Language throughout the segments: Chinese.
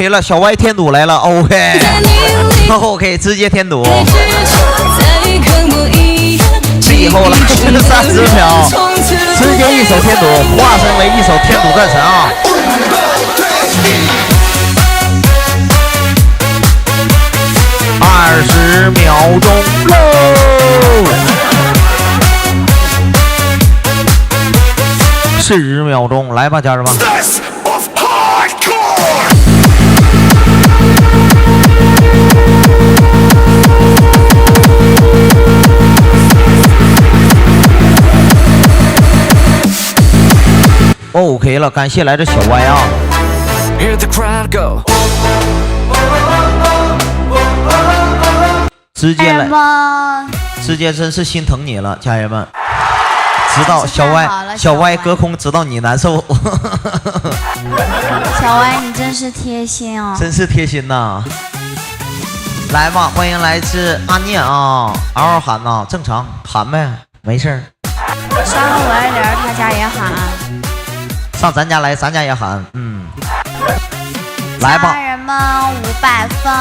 OK 了，小歪添堵来了 OK 直接添堵，最后了30秒，直接一手添堵，化身为一手添堵战神啊！20秒钟喽，40秒钟，来吧，家人们。OK 了，感谢来自小歪啊。直接来，直接真是心疼你了，家人们。知道小歪隔空知道你难受。小歪，你真是贴心哦，真是贴心呐。来吧，欢迎来自阿念啊，嗷嗷喊呐，正常喊呗，没事儿。上我爱莲他家也喊，上咱家来，咱家也喊，来吧。家人们500分。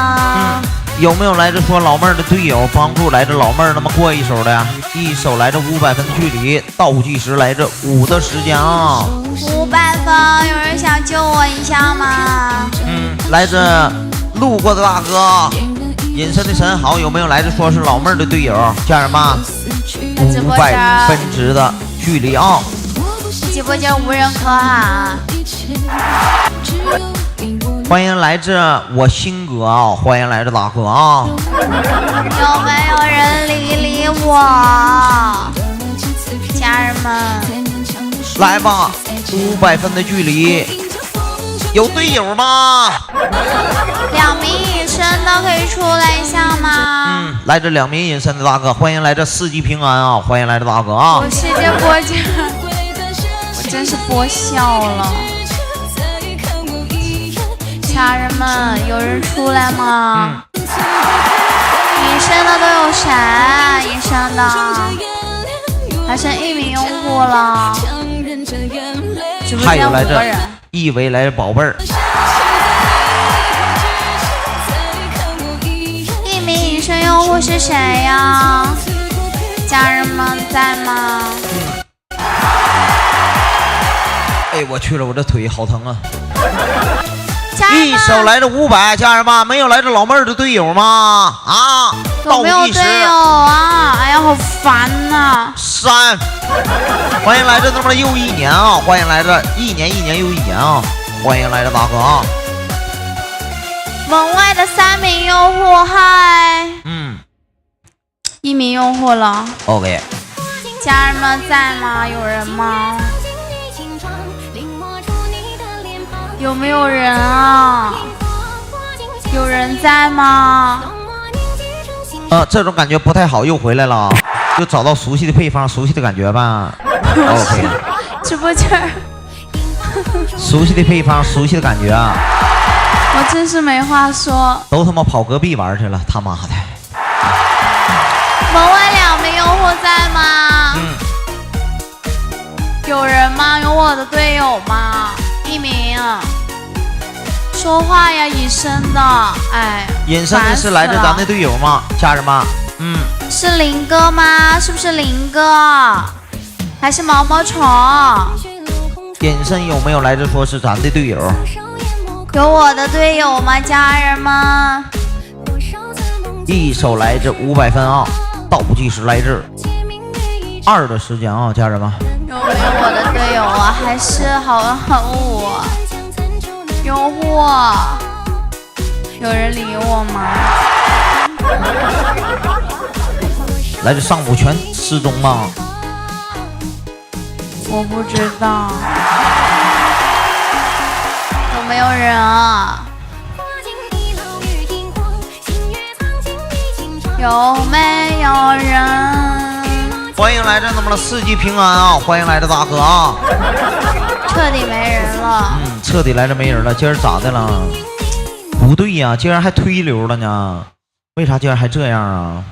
有没有来自说老妹儿的队友帮助来自老妹儿那么过一手的呀？一手来自500分距离，倒计时来自5的时间啊。500分，有人想救我一下吗？来自路过的大哥，隐身的神好，有没有来自说是老妹儿的队友？家人们，500分值的距离啊！直播间无人可喊。欢迎来自我新哥啊！欢迎来自大哥啊！有没有人理我？家人们，来吧！500分的距离，有队友吗？2名隐身的可以出来一下吗？来自2名隐身的大哥，欢迎来自4级平安啊！欢迎来自大哥啊！我世界播间，我真是播笑了。家人们，有人出来吗？隐身的都有谁？隐身的还剩1名用户了。直播间5个人。一维来的宝贝儿。1名隐身用户是谁呀？家人们在吗？哎，我去了，我这腿好疼啊！一手来的500，家人们，没有来自老妹儿的队友吗？啊，有没有队友啊？哎呀，好烦呐！3，欢迎来自那么又1年啊！欢迎来自一年又1年啊！欢迎来自大哥啊！门外的3名用户，嗨，1名用户了。OK， 家人们在吗？有人吗？有没有人啊？有人在吗？这种感觉不太好，又回来了，又找到熟悉的配方，熟悉的感觉吧。OK， 直播间熟悉的配方，熟悉的感觉啊！我真是没话说，都他妈跑隔壁玩去了，他妈的！门外2名用户在吗？有人吗？有我的队友吗？1名，说话呀，隐身的，哎，隐身的是来自咱的队友吗？家人们，是林哥吗？是不是林哥？还是毛毛虫？隐身有没有来自说是咱的队友？有我的队友吗？家人们，一手来自500分啊，倒计时来自2的时间啊，家人们。有没有我的队友啊？还是好人好物？用户，有人理我吗？来自上古全失踪吗？我不知道。有没有人啊？有没有人？欢迎来自那么的4级平安啊！欢迎来自大哥啊！彻底没人了。彻底来自没人了。今儿咋的了？不对呀，竟然还推流了呢？为啥竟然还这样啊？